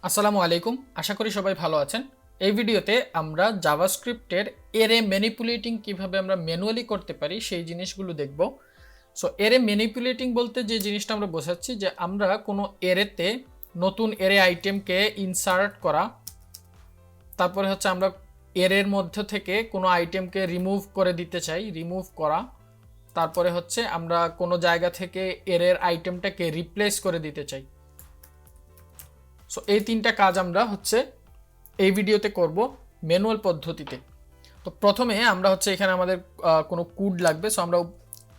আসসালামু আলাইকুম, আশা করি সবাই ভালো আছেন। এই ভিডিওতে আমরা জাভাস্ক্রিপ্টের এরে ম্যানিপুলেটিং কিভাবে আমরা ম্যানুয়ালি করতে পারি সেই জিনিসগুলো দেখব। সো এরে ম্যানিপুলেটিং বলতে যে জিনিসটা আমরা বোঝাচ্ছি যে আমরা কোনো এরেতে নতুন এরে আইটেমকে ইনসার্ট করা, তারপরে হচ্ছে আমরা এরের মধ্যে থেকে কোনো আইটেমকে রিমুভ করে দিতে চাই, রিমুভ করা, তারপরে হচ্ছে আমরা কোনো জায়গা থেকে এরের আইটেমটাকে রিপ্লেস করে দিতে চাই। সো এই তিনটা কাজ আমরা হচ্ছে এই ভিডিওতে করব ম্যানুয়াল পদ্ধতিতে। তো প্রথমে আমরা হচ্ছে এখানে আমাদের কোনো কোড লাগবে। সো আমরা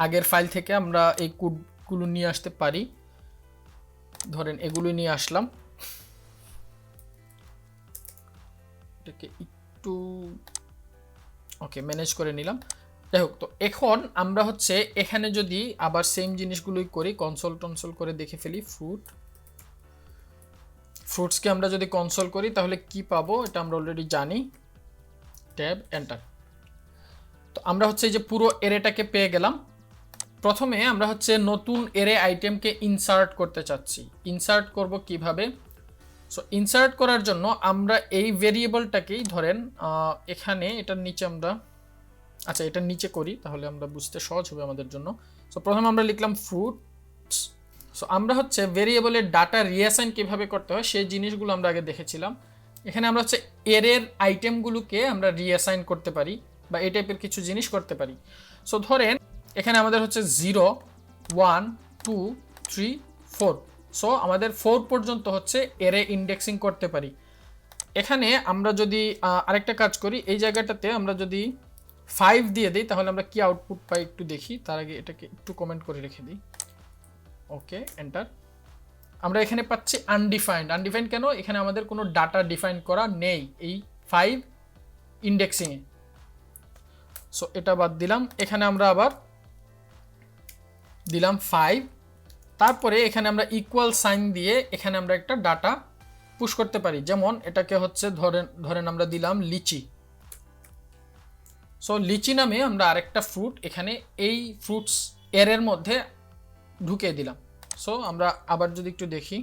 আগের ফাইল থেকে আমরা এই কোডগুলো নিয়ে আসতে পারি। ধরেন এগুলো নিয়ে আসলাম, এটাকে একটু ওকে ম্যানেজ করে নিলাম। যাই হোক, তো এখন আমরা হচ্ছে এখানে যদি আবার সেম জিনিসগুলোই করি, কনসোল করে দেখে ফেলি। ফ্রুটসকে আমরা যদি কনসোল করি তাহলে কি পাবো এটা আমরা অলরেডি জানি। Tab enter. তো আমরা হচ্ছে এই যে পুরো এরেটাকে পেয়ে গেলাম। প্রথমে আমরা হচ্ছে নতুন এরে আইটেমকে ইনসার্ট করতে চাচ্ছি। ইনসার্ট করব কিভাবে? সো ইনসার্ট করার জন্য আমরা এই ভেরিয়েবলটাকেই ধরেন এখানে এটার নিচে আমরা এটার নিচে করি, তাহলে আমরা বুঝতে সহজ হবে আমাদের জন্য। সো প্রথমে আমরা লিখলাম ফ্রুটস। সো আমরা হচ্ছে ভেরিয়েবলের ডাটা রিঅ্যাসাইন কিভাবে করতে হয় সেই জিনিসগুলো আমরা আগে দেখেছিলাম। এখানে আমরা হচ্ছে এরের আইটেমগুলোকে আমরা রিঅ্যাসাইন করতে পারি বা এই টাইপের কিছু জিনিস করতে পারি। সো ধরেন এখানে আমাদের হচ্ছে 0 1 2 3 4। সো আমাদের 4 পর্যন্ত হচ্ছে এরে ইন্ডেক্সিং করতে পারি। এখানে আমরা যদি আরেকটা কাজ করি, এই জায়গাটাতে আমরা যদি 5 দিয়ে দিই তাহলে আমরা কি আউটপুট পাই একটু দেখি। তার আগে এটাকে একটু কমেন্ট করে রেখে দিই। ওকে এন্টার। আমরা এখানে পাচ্ছি আনডিফাইন্ড। আনডিফাইন্ড কেন? এখানে আমাদের কোনো ডাটা ডিফাইন করা নেই এই 5 ইন্ডেক্সিংয়ে। সো এটা বাদ দিলাম। এখানে আমরা আবার দিলাম 5, তারপরে এখানে আমরা ইকুয়াল সাইন দিয়ে এখানে আমরা একটা ডাটা পুশ করতে পারি। যেমন এটাকে হচ্ছে ধরেন আমরা দিলাম লিচি। সো লিচি নামে আমরা আরেকটা ফ্রুট এখানে এই ফ্রুটস এরের মধ্যে ঢুকিয়ে দিলাম। সো আমরা আবার যদি একটু দেখি,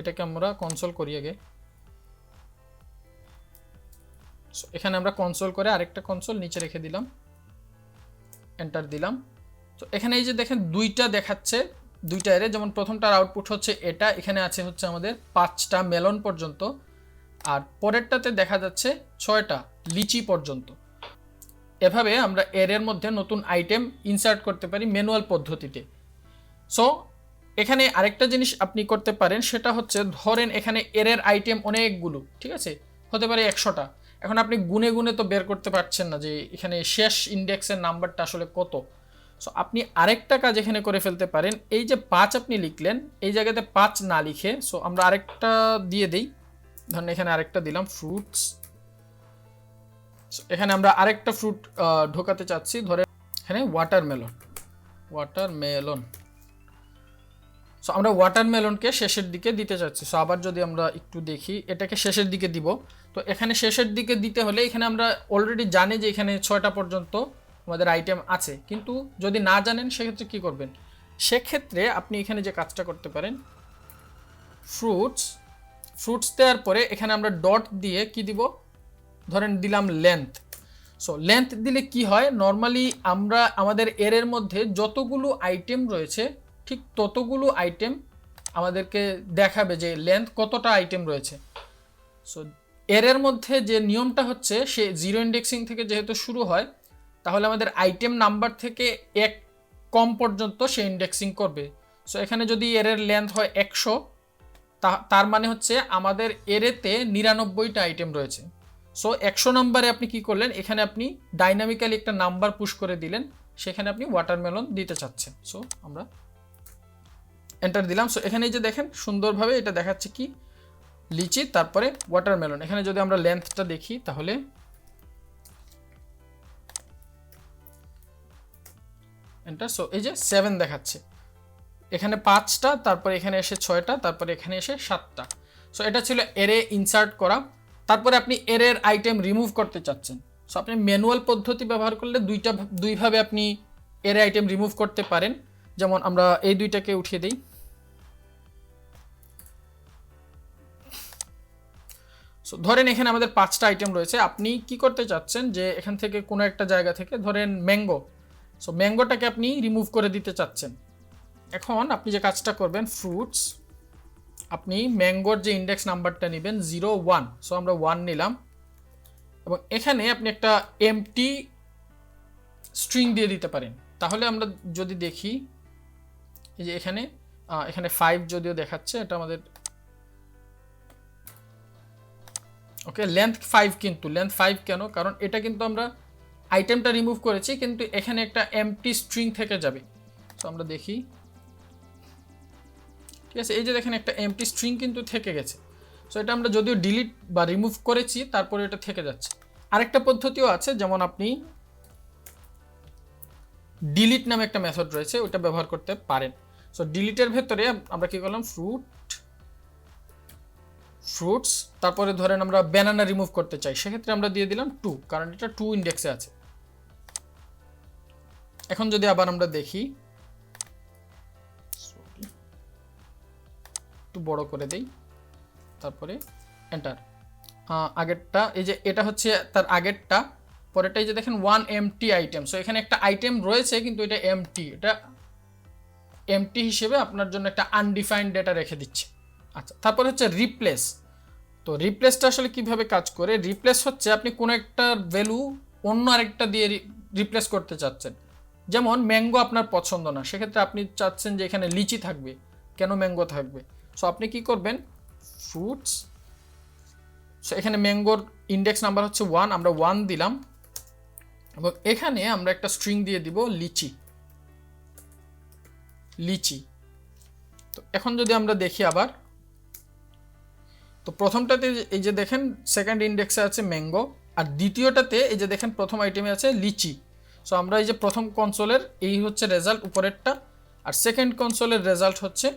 এটাকে আমরা কনসোল করি আগে। সো এখানে আমরা কনসোল করে আরেকটা কনসোল নিচে রেখে দিলাম, এন্টার দিলাম। তো এখানে এই যে দেখেন দুইটা দেখাচ্ছে, দুইটা এরে। যেমন প্রথমটার আউটপুট হচ্ছে এটা, এখানে আছে হচ্ছে আমাদের 5টা মেলন পর্যন্ত, আর পরেরটাতে দেখা যাচ্ছে 6টা লিচি পর্যন্ত। এভাবে আমরা এরের মধ্যে নতুন আইটেম ইনসার্ট করতে পারি ম্যানুয়াল পদ্ধতিতে। সো এখানে আরেকটা জিনিস আপনি করতে পারেন, সেটা হচ্ছে ধরেন এখানে এরের আইটেম অনেকগুলো, ঠিক আছে, হতে পারে 100টা। এখন আপনি গুনে গুনে তো বের করতে পারছেন না যে এখানে শেষ ইন্ডেক্সের নাম্বারটা আসলে কত। সো আপনি আরেকটা কাজ এখানে করে ফেলতে পারেন। এই যে 5 আপনি লিখলেন, এই জায়গাতে 5 না লিখে সো আমরা আরেকটা দিয়ে দিই। ধরেন এখানে আরেকটা দিলাম ফ্রুটস। এখানে আমরা আরেকটা ফ্রুট ঢোকাতে চাচ্ছি, ধরেন এখানে ওয়াটারমেলন। সো আমরা ওয়াটারমেলনকে শেষের দিকে দিতে চাচ্ছি। সো আবার যদি আমরা একটু দেখি, এটাকে শেষের দিকে দিব। তো এখানে শেষের দিকে দিতে হলে এখানে আমরা অলরেডি জানি যে এখানে 6টা পর্যন্ত আমাদের আইটেম আছে, কিন্তু যদি না জানেন সেক্ষেত্রে কি করবেন? সেক্ষেত্রে আপনি এখানে যে কাজটা করতে পারেন, ফ্রুটস দেওয়ার পরে এখানে আমরা ডট দিয়ে কি দিব, ধরেন দিলাম লেন্থ। সো লেন্থ দিলে কি হয়, নর্মালি আমরা আমাদের এরের মধ্যে যতগুলো আইটেম রয়েছে ঠিক ততগুলো আইটেম আমাদেরকে দেখাবে যে লেন্থ কতটা আইটেম রয়েছে। সো এরের মধ্যে যে নিয়মটা হচ্ছে, সে 0 ইন্ডেক্সিং থেকে যেহেতু শুরু হয়, তাহলে আমাদের আইটেম নাম্বার থেকে 1 কম পর্যন্ত সে ইন্ডেক্সিং করবে। সো এখানে যদি এরের লেন্থ হয় 100, তার মানে হচ্ছে আমাদের এরেতে 99টা আইটেম রয়েছে। সো 100 নাম্বারে আপনি কি করলেন, এখানে আপনি ডাইনামিক্যালি একটা নাম্বার পুশ করে দিলেন, সেখানে আপনি ওয়াটারমেলন দিতে চাচ্ছেন। সো আমরা এন্টার দিলাম। সো এখানে যে দেখেন সুন্দরভাবে এটা দেখাচ্ছে কি লিচি, তারপরে ওয়াটারমেলন। এখানে যদি আমরা লেন্থটা দেখি তাহলে এন্টার। সো এই যে 7 দেখাচ্ছে, এখানে 5টা, তারপরে এখানে এসে 6টা, তারপরে এখানে এসে 7টা। সো এটা ছিল এরে ইনসার্ট করা। তারপরে আপনি এরের আইটেম রিমুভ করতে চাচ্ছেন। সো আপনি ম্যানুয়াল পদ্ধতি ব্যবহার করলে দুইভাবে আপনি এরে আইটেম রিমুভ করতে পারেন। যেমন আমরা এই দুইটাকে উঠিয়ে দিই, সো ধরেন এখানে আমাদের 5টা আইটেম রয়েছে, আপনি কি করতে চাচ্ছেন যে এখান থেকে কোনো একটা জায়গা থেকে ধরেন ম্যাঙ্গো, সো ম্যাঙ্গোটাকে আপনি রিমুভ করে দিতে চাচ্ছেন। এখন আপনি যে কাজটা করবেন, ফ্রুটস, আপনি ম্যাঙ্গোর যে ইন্ডেক্স নাম্বারটা নেবেন 0 1, সো আমরা 1 নিলাম, এবং এখানে আপনি একটা এমটি স্ট্রিং দিয়ে দিতে পারেন। তাহলে আমরা যদি দেখি এই যে এখানে 5 যদিও দেখাচ্ছে, এটা আমাদের ওকে লেন্থ 5, কিন্তু লেন্থ 5 কেন, কারণ এটা কিন্তু আমরা আইটেমটা রিমুভ করেছি, কিন্তু এখানে একটা এমটি স্ট্রিং থেকে যাবে। তো আমরা দেখি, ঠিক আছে, এই যে দেখেন একটা এমটি স্ট্রিং কিন্তু থেকে গেছে। সো এটা আমরা যদিও ডিলিট বা রিমুভ করেছি, তারপরে এটা থেকে যাচ্ছে। আরেকটা পদ্ধতিও আছে, যেমন আপনি ডিলিট নামে একটা মেথড রয়েছে, ওটা ব্যবহার করতে পারেন। সো ডিলিটের ভেতরে আমরা কি করলাম, ফ্রুটস, তারপরে ধরেন আমরা ব্যানানা রিমুভ করতে চাই, সেক্ষেত্রে আমরা দিয়ে দিলাম 2, কারণ এটা 2 ইন্ডেক্সে আছে। এখন যদি আবার আমরা দেখি, একটু বড় করে দেই, তারপরে এন্টার, আগেরটা এই যে এটা হচ্ছে তার আগেরটা, পরেরটা এই যে দেখেন 1 এমটি আইটেম। সো এখানে একটা আইটেম রয়েছে কিন্তু এটা এমটি, এটা এমটি হিসেবে আপনার জন্য একটা আনডিফাইন্ড ডেটা রেখে দিচ্ছে। আচ্ছা, তারপর হচ্ছে রিপ্লেস। তো রিপ্লেসটা আসলে কিভাবে কাজ করে, রিপ্লেস হচ্ছে আপনি কোনো একটা ভ্যালু অন্য আরেকটা দিয়ে রিপ্লেস করতে চাচ্ছেন। যেমন ম্যাঙ্গো আপনার পছন্দ না, সেক্ষেত্রে আপনি চাচ্ছেন যে এখানে লিচি থাকবে, কেন ম্যাঙ্গো থাকবে। সো আপনি কি করবেন, ফ্রুটস, সো এখানে ম্যাঙ্গোর ইন্ডেক্স নাম্বার হচ্ছে 1, আমরা 1 দিলাম, এবং এখানে আমরা একটা স্ট্রিং দিয়ে দিব লিচি। তো এখন যদি আমরা দেখি আবার, তো প্রথমটাতে এই যে দেখেন সেকেন্ড ইন্ডেক্সে আছে ম্যাঙ্গো, আর দ্বিতীয়টাতে এই যে দেখেন প্রথম আইটেমে আছে লিচি। সো আমরা এই যে প্রথম কনসোলের এই হচ্ছে রেজাল্ট উপরেরটা, আর সেকেন্ড কনসোলের রেজাল্ট হচ্ছে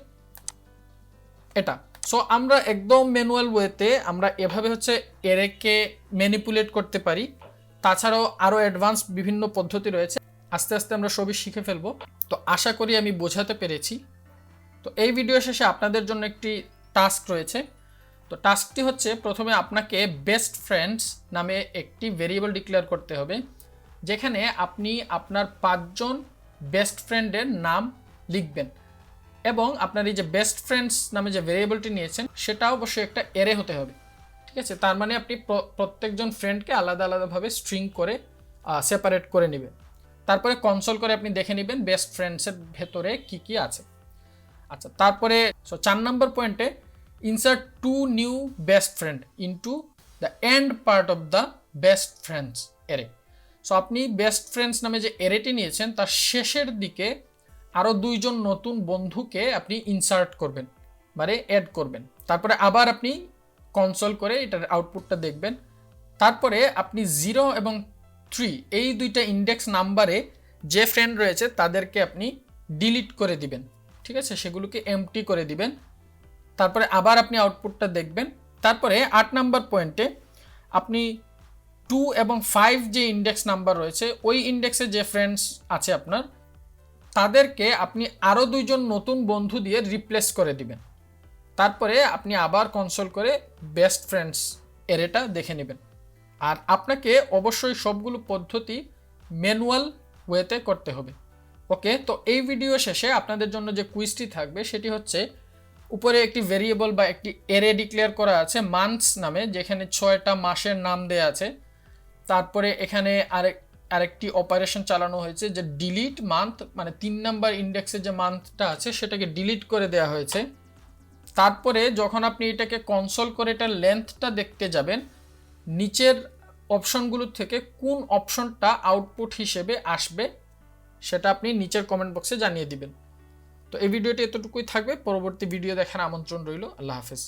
এটা। সো আমরা একদম ম্যানুয়াল ওয়েতে আমরা এভাবে হচ্ছে এরেকে ম্যানিপুলেট করতে পারি। তাছাড়াও আরও অ্যাডভান্স বিভিন্ন পদ্ধতি রয়েছে, আস্তে আস্তে আমরা সবই শিখে ফেলবো। তো আশা করি আমি বোঝাতে পেরেছি। তো এই ভিডিও শেষে আপনাদের জন্য একটি টাস্ক রয়েছে। তো টাস্কটি হচ্ছে, প্রথমে আপনাকে বেস্ট ফ্রেন্ডস নামে একটি ভেরিয়েবল ডিক্লেয়ার করতে হবে, যেখানে আপনি আপনার 5 জন বেস্ট ফ্রেন্ডের নাম লিখবেন, এবং আপনার এই যে বেস্ট ফ্রেন্ডস নামে যে ভেরিয়েবলটি নিয়েছেন সেটা অবশ্যই একটা এরে হতে হবে। ঠিক আছে, তার মানে আপনি প্রত্যেকজন ফ্রেন্ডকে আলাদা আলাদাভাবে স্ট্রিং করে সেপারেট করে নেবেন। তারপরে কনসোল করে আপনি দেখে নেবেন বেস্ট ফ্রেন্ডসের ভেতরে কি কি আছে। আচ্ছা, তারপরে 4 নম্বর পয়েন্টে insert 2 new best friend into the end part of the best friends এরে। সো আপনি বেস্ট ফ্রেন্ডস নামে যে এরেটি নিয়েছেন তার শেষের দিকে আরও 2 জন নতুন বন্ধুকে আপনি ইনসার্ট করবেন, মানে অ্যাড করবেন। তারপরে আবার আপনি কনসোল করে এটার আউটপুটটা দেখবেন। তারপরে আপনি 0 এবং 3 এই দুইটা ইন্ডেক্স নাম্বারে যে ফ্রেন্ড রয়েছে তাদেরকে আপনি ডিলিট করে দিবেন। ঠিক আছে, সেগুলোকে এমটি করে দিবেন। তারপরে আবার আপনি আউটপুটটা দেখবেন। তারপরে 8 নাম্বার পয়েন্টে আপনি 2 এবং 5 যে ইন্ডেক্স নাম্বার রয়েছে ওই ইন্ডেক্সে যে ফ্রেন্ডস আছে আপনার, তাদেরকে আপনি আরও 2 জন নতুন বন্ধু দিয়ে রিপ্লেস করে দিবেন। তারপরে আপনি আবার কনসোল করে বেস্ট ফ্রেন্ডস এরেটা দেখে নেবেন। আর আপনাকে অবশ্যই সবগুলো পদ্ধতি ম্যানুয়াল ওয়েতে করতে হবে। ওকে, তো এই ভিডিও শেষে আপনাদের জন্য যে কুইজটি থাকবে সেটি হচ্ছে, উপরে একটি ভেরিয়েবল বা একটি এরে ডিক্লেয়ার করা আছে মান্থস নামে, যেখানে 6টা মাসের নাম দেয়া আছে। তারপরে এখানে আরেকটি অপারেশন চালানো হয়েছে যে ডিলিট মান্থ, মানে 3 নাম্বার ইন্ডেক্সে যে মান্থটা আছে সেটাকে ডিলিট করে দেওয়া হয়েছে। তারপরে যখন আপনি এটাকে কনসোল করে এটার লেন্থটা দেখতে যাবেন, নিচের অপশনগুলোর থেকে কোন অপশনটা আউটপুট হিসেবে আসবে সেটা আপনি নিচের কমেন্ট বক্সে জানিয়ে দিবেন। তো এই ভিডিওটি এতটুকুই থাকবে, পরবর্তী ভিডিও দেখার আমন্ত্রণ রইল। আল্লাহ হাফেজ।